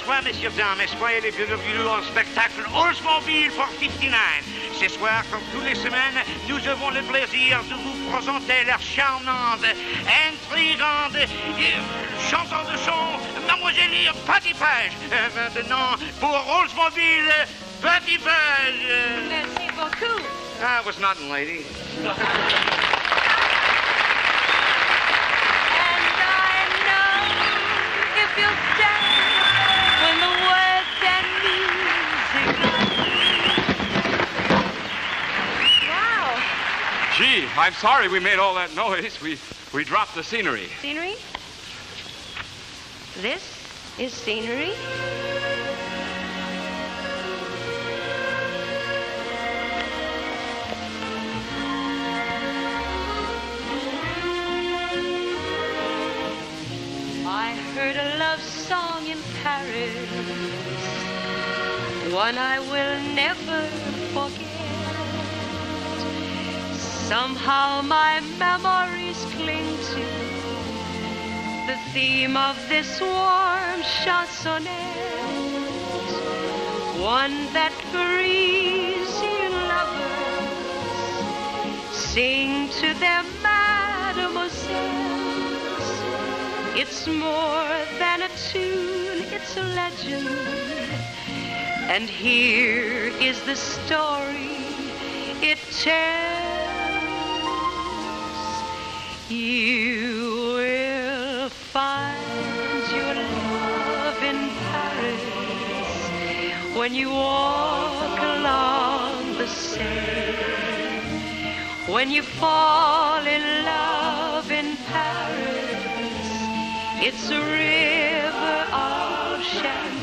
soir, messieurs, dames, soyez les bienvenus au spectacle Oldsmobile for 59. Ce soir, comme tous les semaines, nous avons le plaisir de vous présenter leur charmante, intrigante, chanson de son, mademoiselle Patti Page. Maintenant, pour Oldsmobile, Patti Page. Merci beaucoup. I was nothing, lady. You'll stand when the words and music. Wow. Gee, I'm sorry we made all that noise. We dropped the scenery. Scenery? This is scenery? I heard a love song in Paris, one I will never forget. Somehow my memories cling to the theme of this warm chansonette, one that Parisian lovers sing to their mademoiselles. It's more than a tune, it's a legend. And here is the story it tells. You will find your love in Paris when you walk along the Seine. When you fall in love in Paris, it's a river of champagne.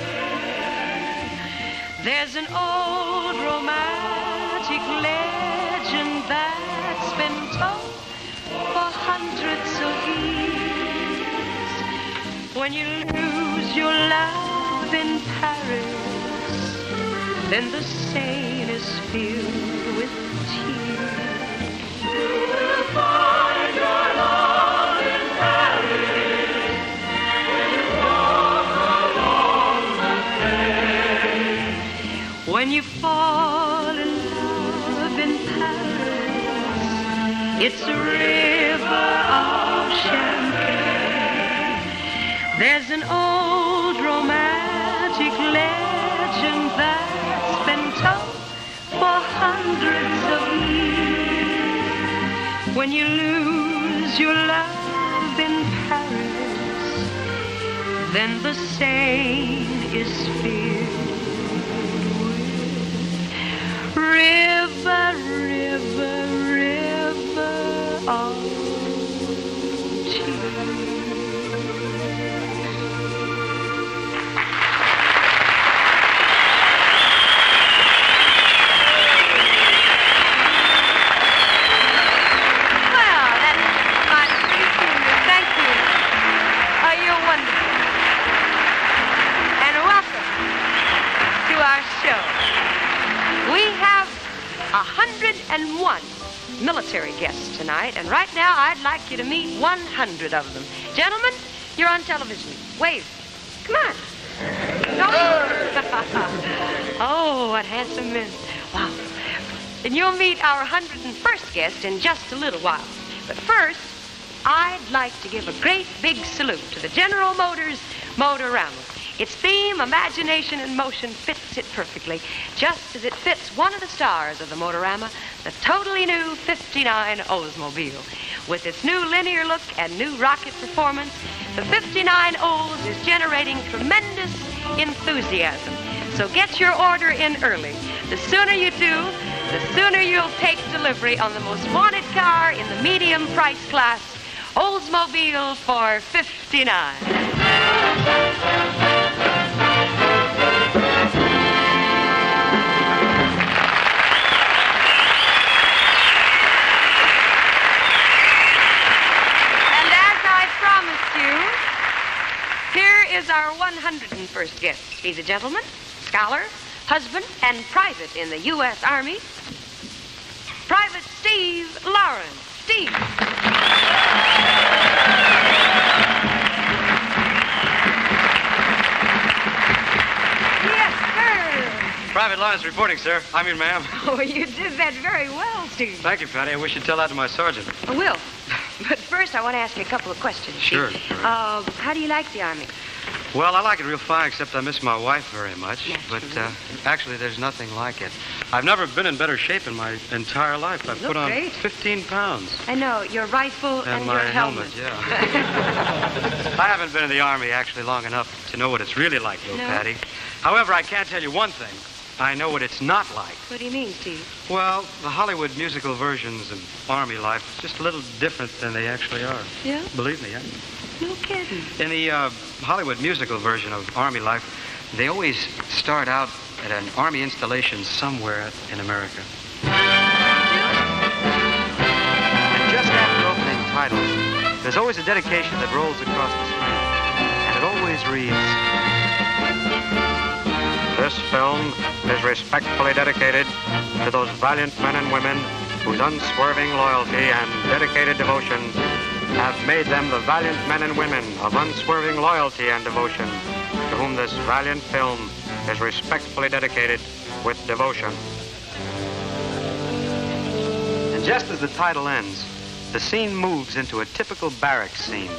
There's an old romantic legend that's been told for hundreds of years. When you lose your love in Paris, then the Seine is filled with tears. You will find your love in Paris. When you fall in love in Paris, it's a river of champagne. There's an old romantic legend that's been told for hundreds of years. When you lose your love in Paris, then the Seine is filled. River, river, river of tears. Well, that's my sweet senior. Thank you. Oh, you're wonderful. And welcome to our show. We have 101 military guests tonight, and right now I'd like you to meet 100 of them. Gentlemen, you're on television. Wave. Come on. Oh, what handsome men. Wow. And you'll meet our 101st guest in just a little while. But first, I'd like to give a great big salute to the General Motors Motorama. Its theme, imagination, and motion fits it perfectly, just as it fits one of the stars of the Motorama, the totally new 59 Oldsmobile. With its new linear look and new rocket performance, the 59 Olds is generating tremendous enthusiasm. So get your order in early. The sooner you do, the sooner you'll take delivery on the most wanted car in the medium price class, Oldsmobile for 59. Here is our 101st guest. He's a gentleman, scholar, husband, and private in the U.S. Army. Private Steve Lawrence. Steve. Honest reporting, sir. I mean, ma'am. Oh, you did that very well, Steve. Thank you, Patty. I wish you'd tell that to my sergeant. I will. But first, I want to ask you a couple of questions. Sure, Steve. sure. How do you like the Army? Well, I like it real fine, except I miss my wife very much. Naturally. But actually, there's nothing like it. I've never been in better shape in my entire life. I've put on great. 15 pounds. I know, your rifle and my your helmet. yeah. I haven't been in the Army actually long enough to know what it's really like, though, No? Patty. However, I can tell you one thing. I know what it's not like. What do you mean, Steve? Well, the Hollywood musical versions of Army life is just a little different than they actually are. Yeah? Believe me, yeah. No kidding. In the Hollywood musical version of Army life, they always start out at an Army installation somewhere in America. And just after opening titles, there's always a dedication that rolls across the screen. And it always reads, "This film is respectfully dedicated to those valiant men and women whose unswerving loyalty and dedicated devotion have made them the valiant men and women of unswerving loyalty and devotion, to whom this valiant film is respectfully dedicated with devotion." And just as the title ends, the scene moves into a typical barracks scene.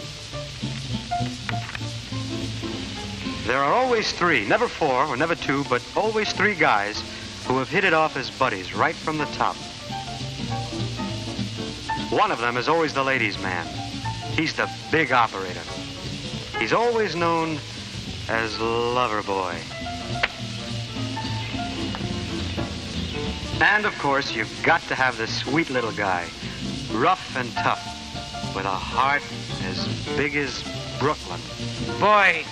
There are always three, never four or never two, but always three guys who have hit it off as buddies right from the top. One of them is always the ladies' man. He's the big operator. He's always known as Loverboy. And, of course, you've got to have the sweet little guy, rough and tough, with a heart as big as Brooklyn. Boys.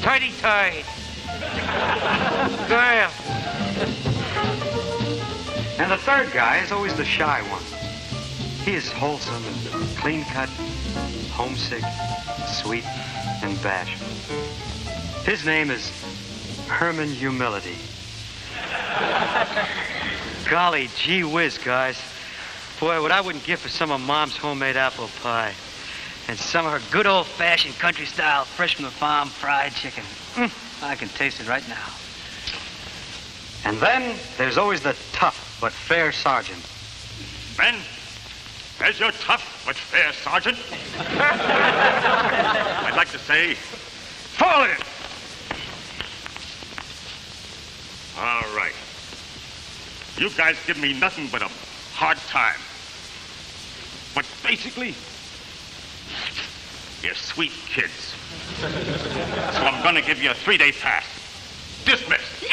Tidy-tied. Girl. And the third guy is always the shy one. He is wholesome and clean-cut, homesick, sweet, and bashful. His name is Herman Humility. Golly gee whiz, guys. Boy, what I wouldn't give for some of Mom's homemade apple pie. And some of her good old-fashioned country-style, fresh from the farm fried chicken. I can taste it right now. And then there's always the tough but fair sergeant. Ben, there's your tough but fair sergeant. I'd like to say, fall in. All right. You guys give me nothing but a hard time. But basically, you're sweet kids. So I'm gonna give you a 3-day pass. Dismissed.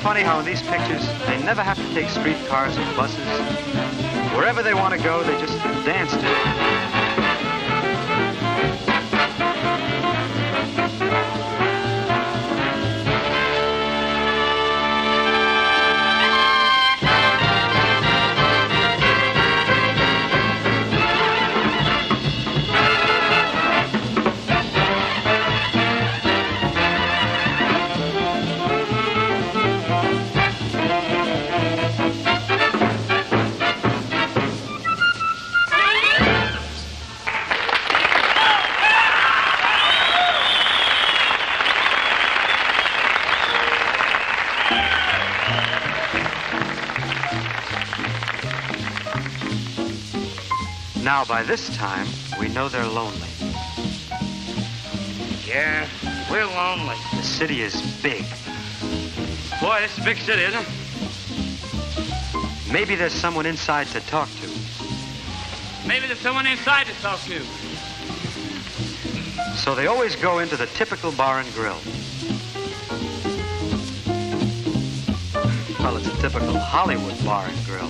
Funny how in these pictures they never have to take streetcars or buses. Wherever they want to go, they just dance to it. Now, by this time, we know they're lonely. Yeah, we're lonely. The city is big. Boy, this is a big city, isn't it? Maybe there's someone inside to talk to. Maybe there's someone inside to talk to. So they always go into the typical bar and grill. Well, it's a typical Hollywood bar and grill.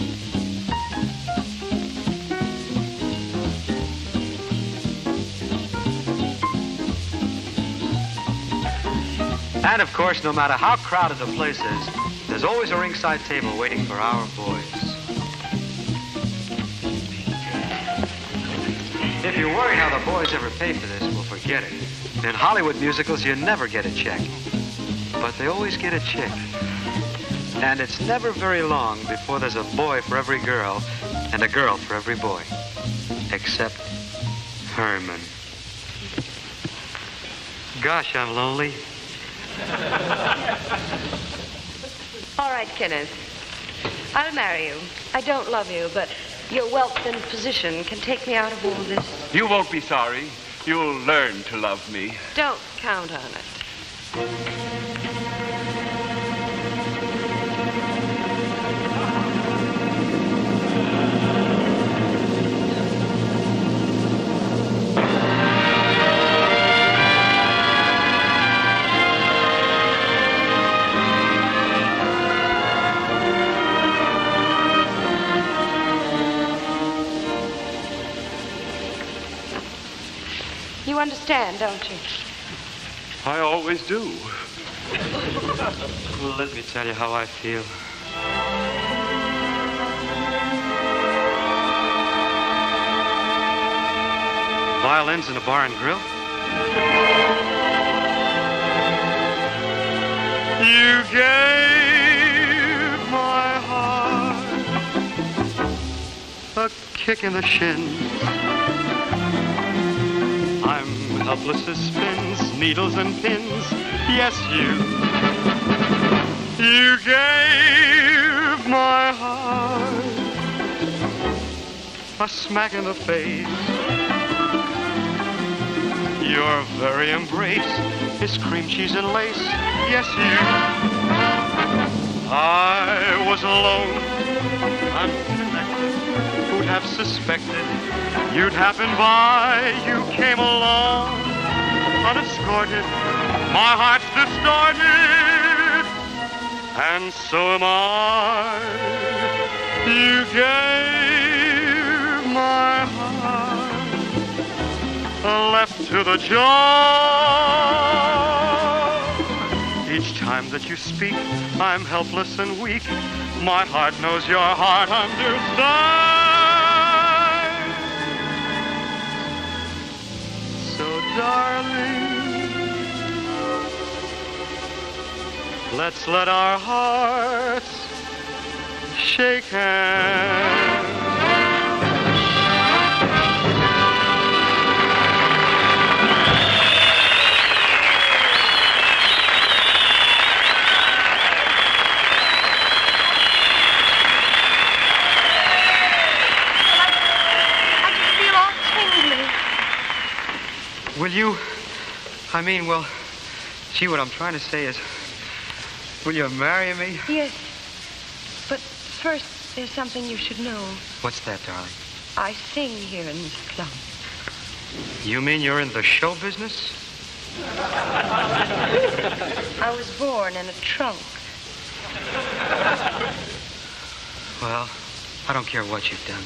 And, of course, no matter how crowded the place is, there's always a ringside table waiting for our boys. If you're worried how the boys ever pay for this, well, forget it. In Hollywood musicals, you never get a check. But they always get a chick. And it's never very long before there's a boy for every girl and a girl for every boy. Except Herman. Gosh, I'm lonely. All right, Kenneth. I'll marry you. I don't love you, but your wealth and position can take me out of all this. You won't be sorry. You'll learn to love me. Don't count on it. You understand, don't you? I always do. Well, let me tell you how I feel. Violins in a bar and grill? You gave my heart a kick in the shin. I'm helpless as spins, needles and pins. Yes, you gave my heart a smack in the face. Your very embrace is cream cheese and lace. Yes, you. I was alone, unconnected. Who'd have suspected you'd happen by? You came along, unescorted. My heart's distorted, and so am I. You gave my heart left to the jar. Each time that you speak, I'm helpless and weak. My heart knows your heart understands. So, darling, let's let our hearts shake hands. Will you, well, gee, what I'm trying to say is, will you marry me? Yes. But first, there's something you should know. What's that, darling? I sing here in this club. You mean you're in the show business? I was born in a trunk. Well, I don't care what you've done.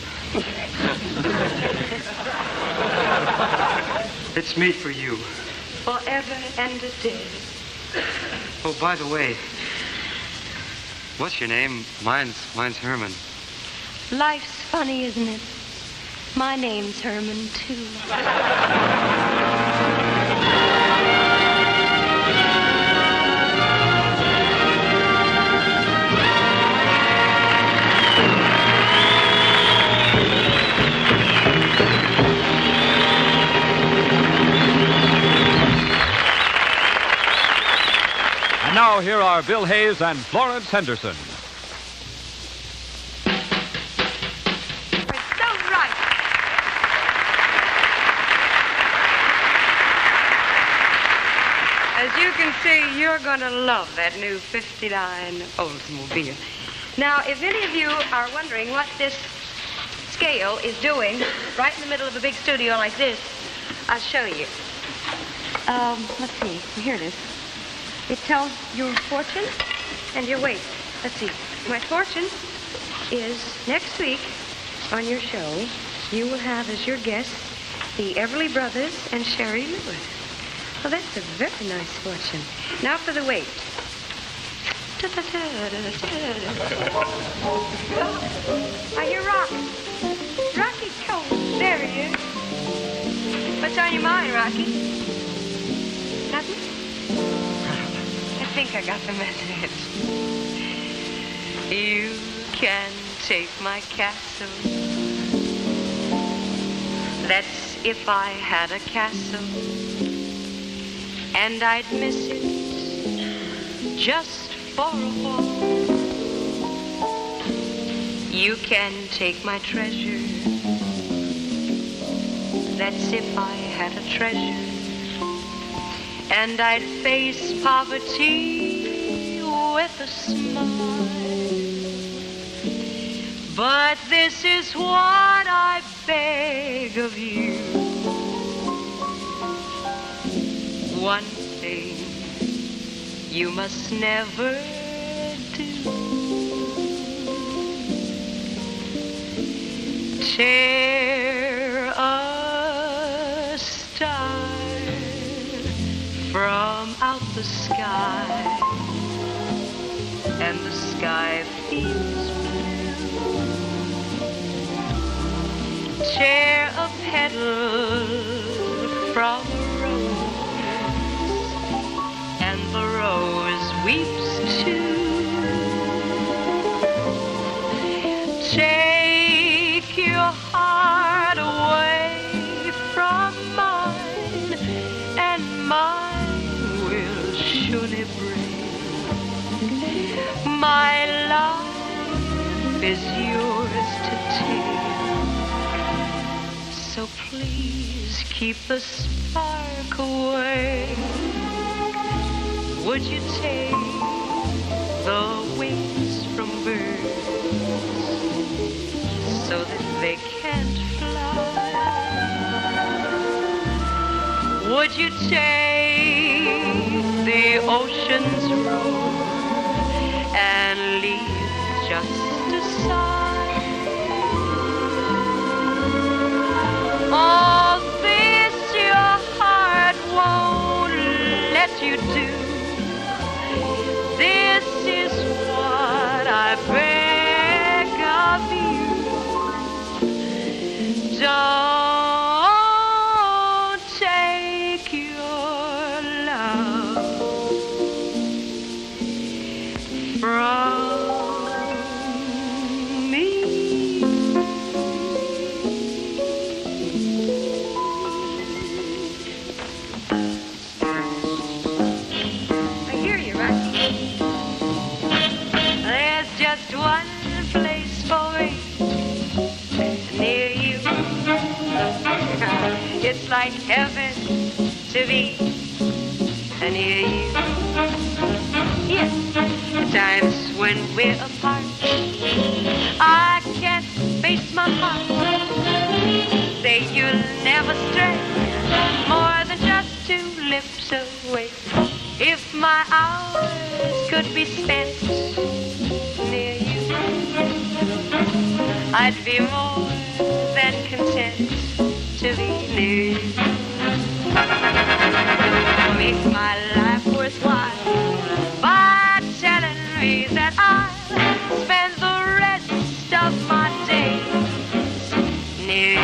It's me for you. Forever and a day. Oh, by the way, what's your name? Mine's Herman. Life's funny, isn't it? My name's Herman, too. And now, here are Bill Hayes and Florence Henderson. It's so right. As you can see, you're going to love that new 59 Oldsmobile. Now, if any of you are wondering what this scale is doing right in the middle of a big studio like this, I'll show you. Let's see. Here it is. It tells your fortune and your weight. Let's see. My fortune is next week on your show, you will have as your guests the Everly Brothers and Sherry Lewis. Well, that's a very nice fortune. Now for the weight. I hear Rocky. Rocky's cold. There he is. What's on your mind, Rocky? Nothing? I think I got the message. You can take my castle. That's if I had a castle. And I'd miss it just for a while. You can take my treasure. That's if I had a treasure. And I'd face poverty with a smile. But this is what I beg of you. One thing you must never do. Tear a star from out the sky, and the sky feels blue. Tear a petal from a rose, and the rose weeps too. Take your heart away from mine, and mine will surely break. My life is yours to take, so please keep the spark away. Would you take the wings from birds so that they can't fly? Would you take the ocean's roar and leave just a sigh? All this your heart won't let you do. This is what I beg of you. Don't take your love from me. I hear you, Rocky. There's just one place for me, near you. It's like heaven to be near you. Yes, at times when we're apart, I can't face my heart. Say you'll never stray more than just 2 lips away. If my hours could be spent near you, I'd be more than content to be near you. Make my life worthwhile by telling me that I'll spend the rest of my days near you,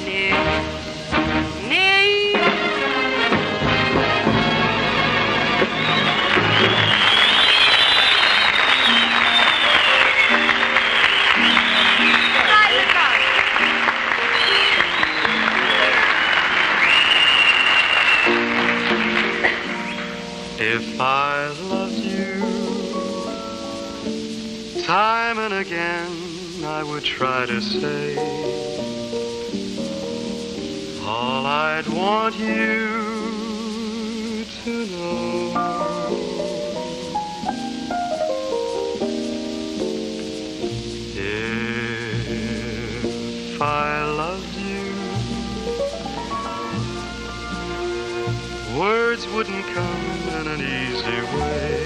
near you, near you. If I loved you, time and again I would try to say all I'd want you to know. If I loved you, words wouldn't come in an easy way.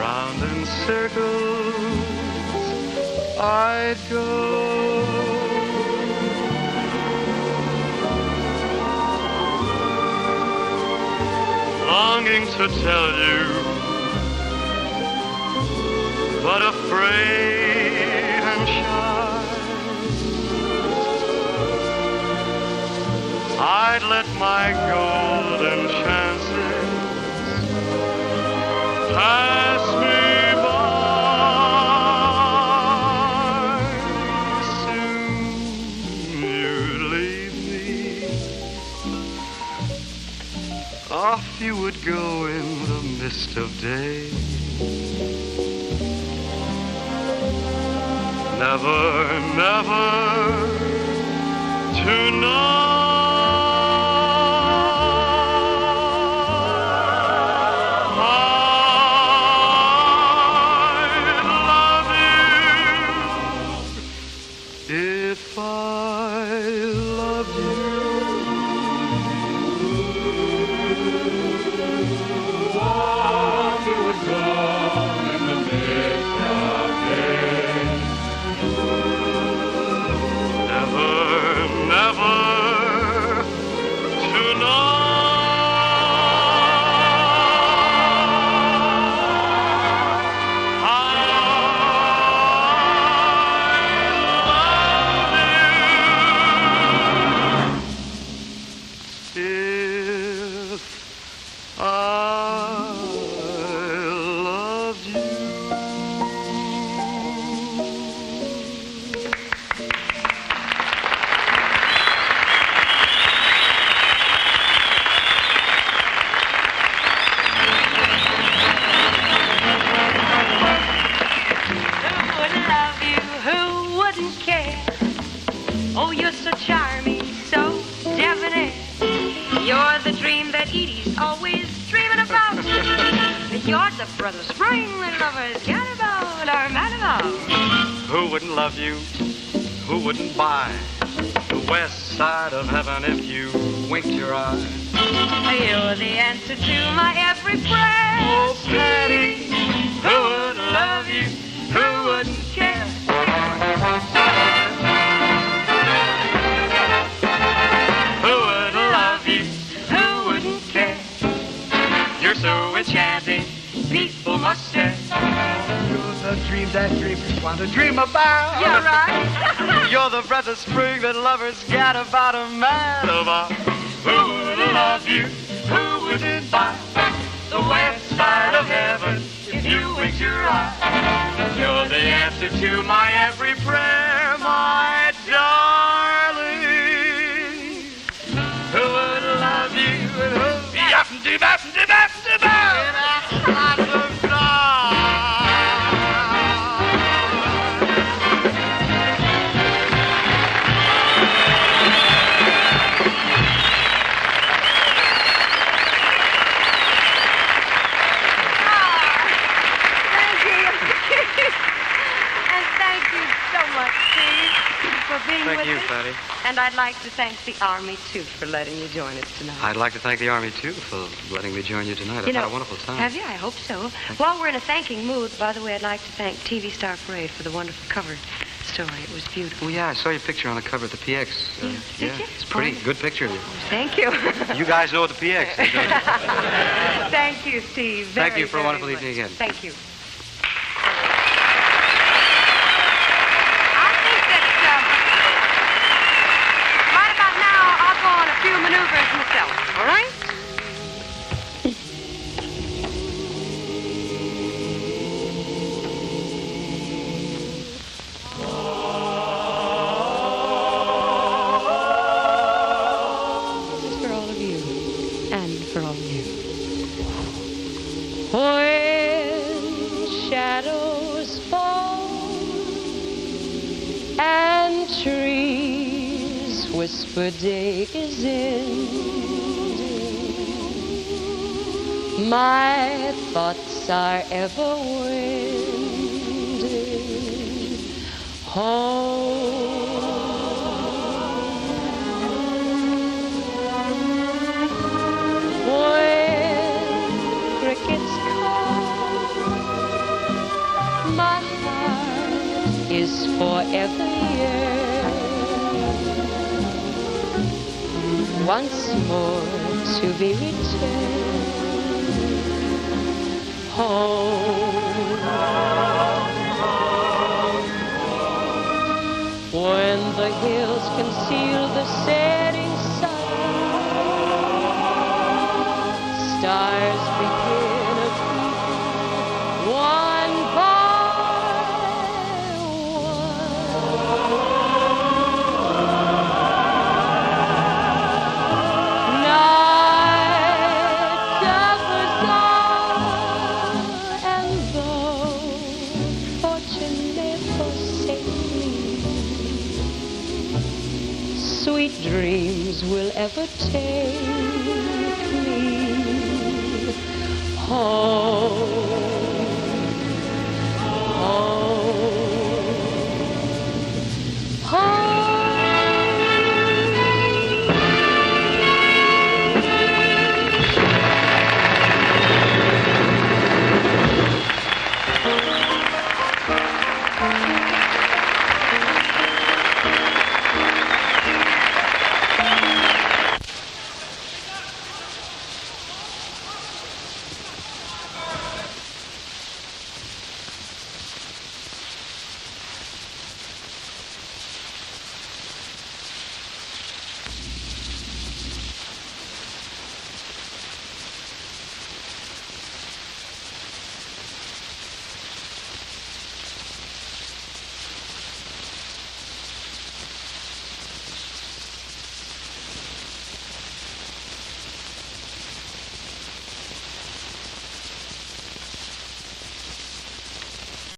round in circles I'd go. Longing to tell you, but afraid and shy, I'd let my golden chances pass me by. Soon you'd leave me, off you would go in the mist of day. Never, never to know if I loved you. Off you would go in the midst of day. Never, never to know. Oh, you're so charming, so debonair. You're the dream that Edie's always dreaming about. You're the brother spring that lovers get about or mad about. Who wouldn't love you? Who wouldn't buy the west side of heaven if you winked your eye? You're the answer to my every prayer. Oh, Patty, who would love you? Who wouldn't care? You're so enchanting, people must say. You're the dream that dreamers want to dream about. You're right. You're the breath of spring that lovers get about a man about. Who would love you? Who wouldn't buy the west side of heaven if you winked your eye? You're the answer to my every prayer, my darling. Who would love you? And who? Thank you, Patty. And I'd like to thank the Army, too, for letting you join us tonight. I'd like to thank the Army, too, for letting me join you tonight. I've had a wonderful time. Have you? I hope so. While we're in a thanking mood, by the way, I'd like to thank TV Star Parade for the wonderful cover story. It was beautiful. Oh, yeah, I saw your picture on the cover of the PX. Did you? It's pretty. Good picture of you. Thank you. You guys know what the PX is, don't you? Thank you, Steve. Thank you for a very wonderful much. evening again. Thank you. Few maneuvers myself, all right? This is for all of you, and for all of you. When shadows fall and trees whisper day is ending, my thoughts are ever wending home. When crickets call is forever young. Once more to be returned home. When the hills conceal the setting sun, stars begin a one by one. Night covers all, and though fortune may forsake me, sweet dreams will ever take me home.